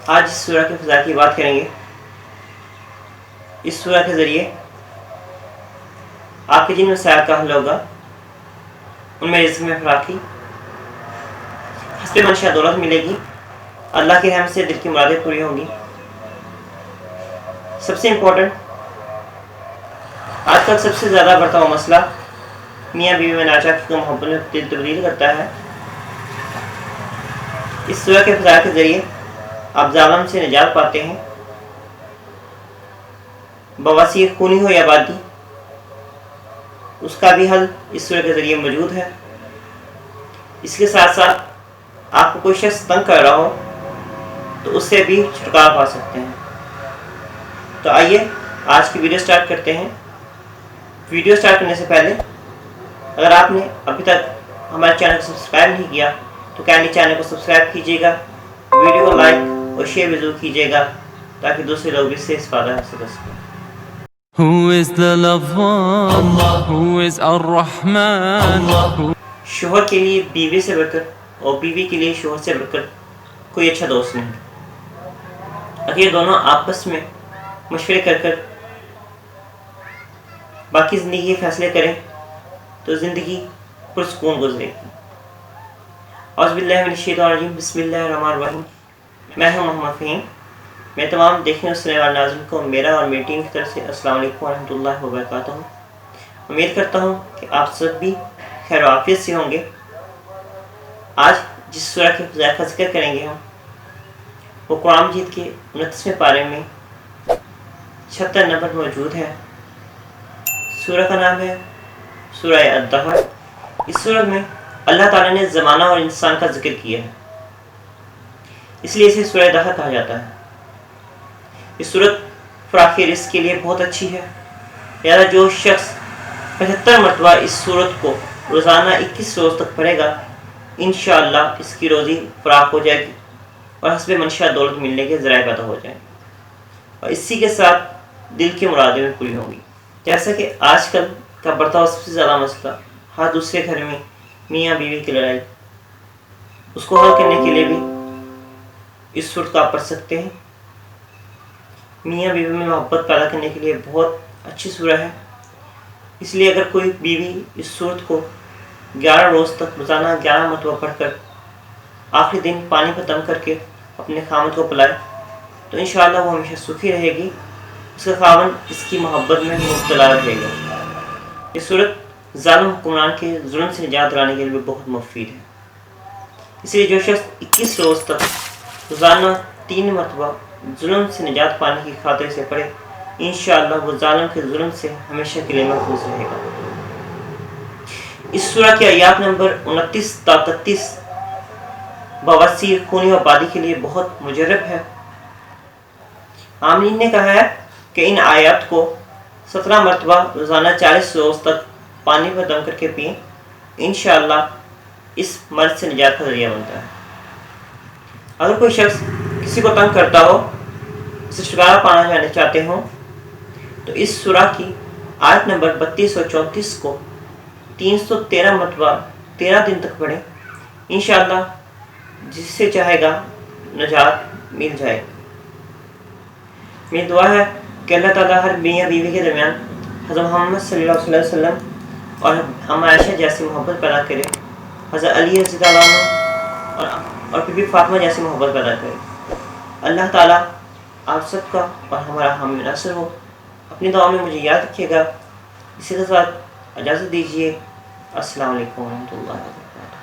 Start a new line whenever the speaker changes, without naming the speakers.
آج اس سورہ کے فضائل کی بات کریں گے۔ اس سورہ کے ذریعے آپ کے جن مسائل کا حل ہوگا ان میں رزق میں فراخی، حسب منشا دولت ملے گی، اللہ کی رحمت سے دل کی مرادیں پوری ہوں گی۔ سب سے امپورٹنٹ آج کل سب سے زیادہ بڑھتا ہوا مسئلہ میاں بیوی میں ناچاکی کو محبت میں تبدیل کرتا ہے۔ اس سورہ کے فضائل کے ذریعے آپ ظالم سے نجات پاتے ہیں۔ بواسیر خونی ہو یا بادی، اس کا بھی حل اس سورہ کے ذریعے موجود ہے۔ اس کے ساتھ ساتھ آپ کو کوئی شخص تنگ کر رہا ہو تو اس سے بھی چھٹکارا پا سکتے ہیں۔ تو آئیے آج کی ویڈیو سٹارٹ کرتے ہیں۔ ویڈیو سٹارٹ کرنے سے پہلے اگر آپ نے ابھی تک ہمارے چینل کو سبسکرائب نہیں کیا تو کائنڈلی چینل کو سبسکرائب کیجیے گا، ویڈیو کو لائک اور شیئر بھی ضرور کیجیے گا تاکہ دوسرے لوگ بھی اس سے استفادہ حاصل کر سکیں۔
Who is the Love-One? Who is Ar-Rahman?
شوہر کے لیے بیوی سے بڑھ کر اور بیوی کے لیے شوہر سے بڑھ کر کوئی اچھا دوست نہیں۔ اگر یہ دونوں آپس میں مشورے کر باقی زندگی کے فیصلے کریں تو زندگی پرسکون گزرے گی۔ اعوذ باللہ من الشیطان الرجیم، بسم اللہ الرحمن الرحیم۔ میں ہوں محمد فہیم۔ میں تمام دیکھنے اور سننے والے ناظرین کو میرا اور میری ٹیم کی طرف سے السلام علیکم ورحمۃ اللہ وبرکاتہ۔ امید کرتا ہوں کہ آپ سب بھی خیر و عافیت سے ہوں گے۔ آج جس سورہ کے فضائل کا ذکر کریں گے ہم وہ قرآن مجید کے 29ویں پارے میں 76 نمبر موجود ہے۔ سورہ کا نام ہے سورہ الدہر۔ اس سورہ میں اللہ تعالیٰ نے زمانہ اور انسان کا ذکر کیا ہے، اس لیے اسے سورہ دہر کہا جاتا ہے۔ یہ سورت فراخ رزق کے لیے بہت اچھی ہے، لہٰذا جو شخص 75 مرتبہ اس سورت کو روزانہ 21 روز تک پڑھے گا انشاءاللہ اس کی روزی فراخ ہو جائے گی اور حسب منشا دولت ملنے کے ذرائع پیدا ہو جائیں گے اور اسی کے ساتھ دل کی مرادیں بھی پوری ہوں گی۔ جیسا کہ آج کل کا بڑھتا ہوا سب سے زیادہ مسئلہ ہر دوسرے گھر میں میاں بیوی کی لڑائی، اس کو حل کرنے کے لیے بھی اس سورت کو آپ پڑھ سکتے ہیں۔ میاں بیوی میں محبت پیدا کرنے کے لیے بہت اچھی سورہ ہے، اس لیے اگر کوئی بیوی اس سورت کو 11 روز تک روزانہ 11 مرتبہ پڑھ کر آخری دن پانی پر دم کر کے اپنے خامد کو پلائے تو انشاءاللہ وہ ہمیشہ سکھی رہے گی، اس کا خاوند اس کی محبت میں مبتلا رہے گا۔ یہ سورت ظالم حکمران کے ظلم سے نجات دلانے کے لیے بہت مفید ہے، اس لیے جو شخص 21 روز تک روزانہ 3 مرتبہ ظلم سے نجات پانے کی خاطر سے پڑھے انشاءاللہ وہ ظالم کے ظلم سے ہمیشہ کے لیے محفوظ رہے گا۔ اس سورہ کی آیات نمبر 29 تا 33 بواسیر خونی و آبادی کے لیے بہت مجرب ہے۔ عاملین نے کہا ہے کہ ان آیات کو 17 مرتبہ روزانہ 40 روز تک پانی پر دم کر کے پئیں، انشاءاللہ اس مرض سے نجات کا ذریعہ بنتا ہے۔ اگر کوئی شخص کسی کو تنگ کرتا ہو، اسے چھٹکارا پانا چاہتے ہوں تو اس سورہ کی آیت نمبر 32 اور 34 کو 313 مرتبہ 13 دن تک پڑھیں، انشاءاللہ جس سے چاہے گا نجات مل جائے گی۔ میری دعا ہے کہ اللہ تعالیٰ ہر میاں بیوی کے درمیان حضرت محمد صلی اللہ علیہ وسلم اور ہم عائشہ جیسی محبت پیدا کرے، حضرت علی رضی اللہ عنہ اور بی بی فاطمہ جیسی محبت پیدا کرے۔ اللہ تعالیٰ آپ سب کا اور ہمارا حامی ناصر ہو۔ اپنی دعا میں مجھے یاد رکھیے گا۔ اسی کے ساتھ اجازت دیجیے۔ السلام علیکم ورحمۃ اللہ وبرکاتہ۔